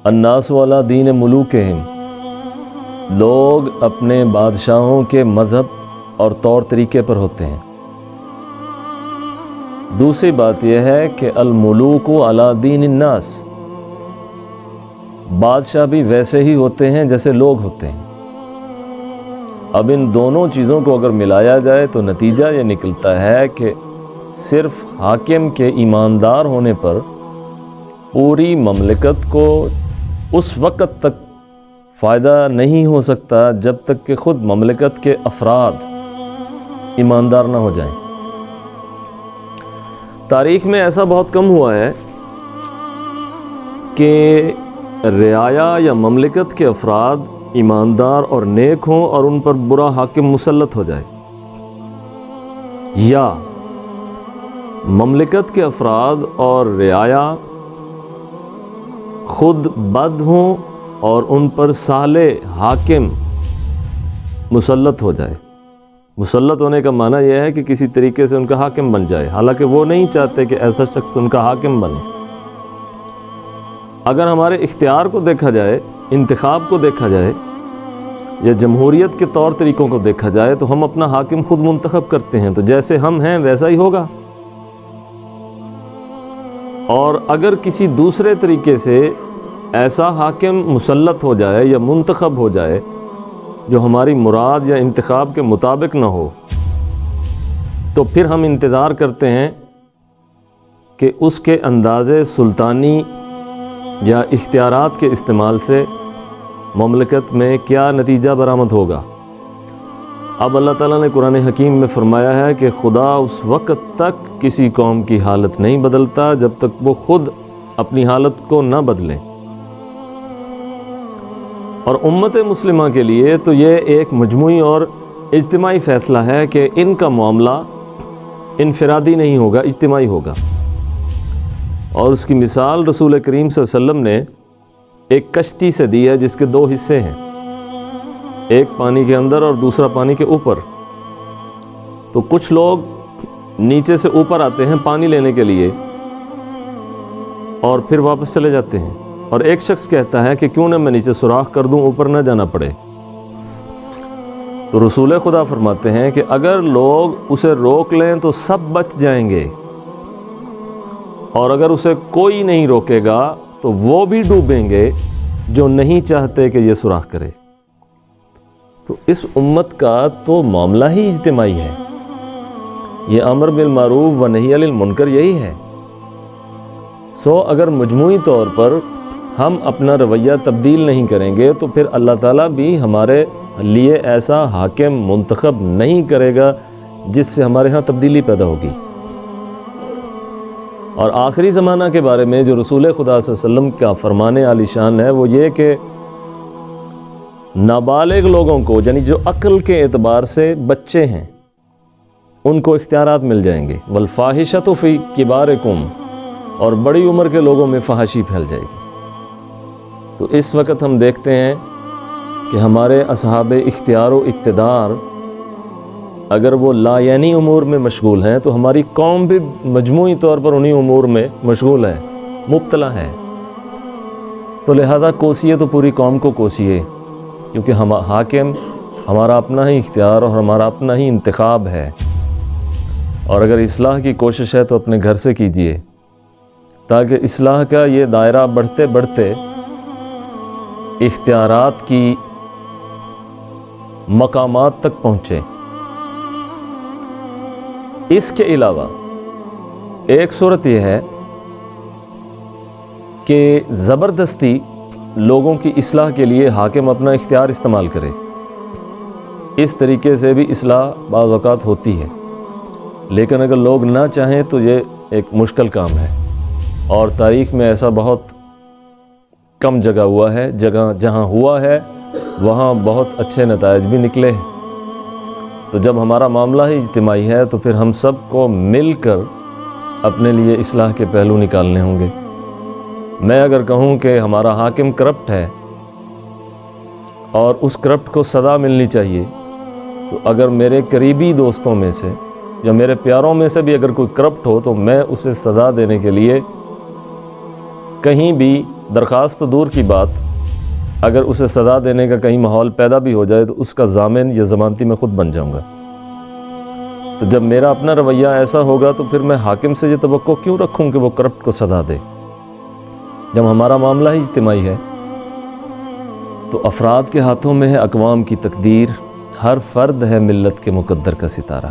الناس علی دین ملوکہم، لوگ اپنے بادشاہوں کے مذہب اور طور طریقے پر ہوتے ہیں۔ دوسری بات یہ ہے کہ الملوک علی دین الناس، بادشاہ بھی ویسے ہی ہوتے ہیں جیسے لوگ ہوتے ہیں۔ اب ان دونوں چیزوں کو اگر ملایا جائے تو نتیجہ یہ نکلتا ہے کہ صرف حاکم کے ایماندار ہونے پر پوری مملکت کو اس وقت تک فائدہ نہیں ہو سکتا جب تک کہ خود مملکت کے افراد ایماندار نہ ہو جائیں۔ تاریخ میں ایسا بہت کم ہوا ہے کہ رعایا یا مملکت کے افراد ایماندار اور نیک ہوں اور ان پر برا حاکم مسلط ہو جائے، یا مملکت کے افراد اور رعایا خود بد ہوں اور ان پر صالح حاکم مسلط ہو جائے۔ مسلط ہونے کا معنی یہ ہے کہ کسی طریقے سے ان کا حاکم بن جائے، حالانکہ وہ نہیں چاہتے کہ ایسا شخص ان کا حاکم بنے۔ اگر ہمارے اختیار کو دیکھا جائے، انتخاب کو دیکھا جائے، یا جمہوریت کے طور طریقوں کو دیکھا جائے تو ہم اپنا حاکم خود منتخب کرتے ہیں، تو جیسے ہم ہیں ویسا ہی ہوگا۔ اور اگر کسی دوسرے طریقے سے ایسا حاکم مسلط ہو جائے یا منتخب ہو جائے جو ہماری مراد یا انتخاب کے مطابق نہ ہو، تو پھر ہم انتظار کرتے ہیں کہ اس کے اندازے سلطانی یا اختیارات کے استعمال سے مملکت میں کیا نتیجہ برآمد ہوگا۔ اب اللہ تعالیٰ نے قرآن حکیم میں فرمایا ہے کہ خدا اس وقت تک کسی قوم کی حالت نہیں بدلتا جب تک وہ خود اپنی حالت کو نہ بدلیں۔ اور امت مسلمہ کے لیے تو یہ ایک مجموعی اور اجتماعی فیصلہ ہے کہ ان کا معاملہ انفرادی نہیں ہوگا، اجتماعی ہوگا۔ اور اس کی مثال رسول کریم صلی اللہ علیہ وسلم نے ایک کشتی سے دی ہے جس کے دو حصے ہیں، ایک پانی کے اندر اور دوسرا پانی کے اوپر۔ تو کچھ لوگ نیچے سے اوپر آتے ہیں پانی لینے کے لیے اور پھر واپس چلے جاتے ہیں، اور ایک شخص کہتا ہے کہ کیوں نہ میں نیچے سوراخ کر دوں، اوپر نہ جانا پڑے۔ تو رسول خدا فرماتے ہیں کہ اگر لوگ اسے روک لیں تو سب بچ جائیں گے، اور اگر اسے کوئی نہیں روکے گا تو وہ بھی ڈوبیں گے جو نہیں چاہتے کہ یہ سوراخ کرے۔ تو اس امت کا تو معاملہ ہی اجتماعی ہے، یہ امر بالمعروف و نہی عن المنکر یہی ہے۔ اگر مجموعی طور پر ہم اپنا رویہ تبدیل نہیں کریں گے تو پھر اللہ تعالیٰ بھی ہمارے لیے ایسا حاکم منتخب نہیں کرے گا جس سے ہمارے ہاں تبدیلی پیدا ہوگی۔ اور آخری زمانہ کے بارے میں جو رسول خدا صلی اللہ علیہ وسلم کا فرمان عالی شان ہے وہ یہ کہ نابالغ لوگوں کو، یعنی جو عقل کے اعتبار سے بچے ہیں، ان کو اختیارات مل جائیں گے۔ والفاحشۃ فی کبارکم، اور بڑی عمر کے لوگوں میں فحاشی پھیل جائے گی۔ تو اس وقت ہم دیکھتے ہیں کہ ہمارے اصحاب اختیار و اقتدار اگر وہ لایعنی امور میں مشغول ہیں تو ہماری قوم بھی مجموعی طور پر انہی امور میں مشغول ہے، مبتلا ہے۔ تو لہذا کوسیے تو پوری قوم کو کوسیے، کیونکہ ہم حاکم ہمارا اپنا ہی اختیار اور ہمارا اپنا ہی انتخاب ہے۔ اور اگر اصلاح کی کوشش ہے تو اپنے گھر سے کیجیے، تاکہ اصلاح کا یہ دائرہ بڑھتے بڑھتے اختیارات کی مقامات تک پہنچے۔ اس کے علاوہ ایک صورت یہ ہے کہ زبردستی لوگوں کی اصلاح کے لیے حاکم اپنا اختیار استعمال کرے۔ اس طریقے سے بھی اصلاح بعض اوقات ہوتی ہے، لیکن اگر لوگ نہ چاہیں تو یہ ایک مشکل کام ہے، اور تاریخ میں ایسا بہت کم جگہ ہوا ہے، جہاں ہوا ہے وہاں بہت اچھے نتائج بھی نکلے ہیں۔ تو جب ہمارا معاملہ ہی اجتماعی ہے تو پھر ہم سب کو مل کر اپنے لیے اصلاح کے پہلو نکالنے ہوں گے۔ میں اگر کہوں کہ ہمارا حاکم کرپٹ ہے اور اس کرپٹ کو سزا ملنی چاہیے، تو اگر میرے قریبی دوستوں میں سے یا میرے پیاروں میں سے بھی اگر کوئی کرپٹ ہو تو میں اسے سزا دینے کے لیے کہیں بھی درخواست تو دور کی بات، اگر اسے سزا دینے کا کہیں ماحول پیدا بھی ہو جائے تو اس کا ضامن یا ضمانتی میں خود بن جاؤں گا۔ تو جب میرا اپنا رویہ ایسا ہوگا تو پھر میں حاکم سے یہ توقع کیوں رکھوں کہ وہ کرپٹ کو سزا دے؟ جب ہمارا معاملہ ہی اجتماعی ہے تو افراد کے ہاتھوں میں ہے اقوام کی تقدیر، ہر فرد ہے ملت کے مقدر کا ستارہ۔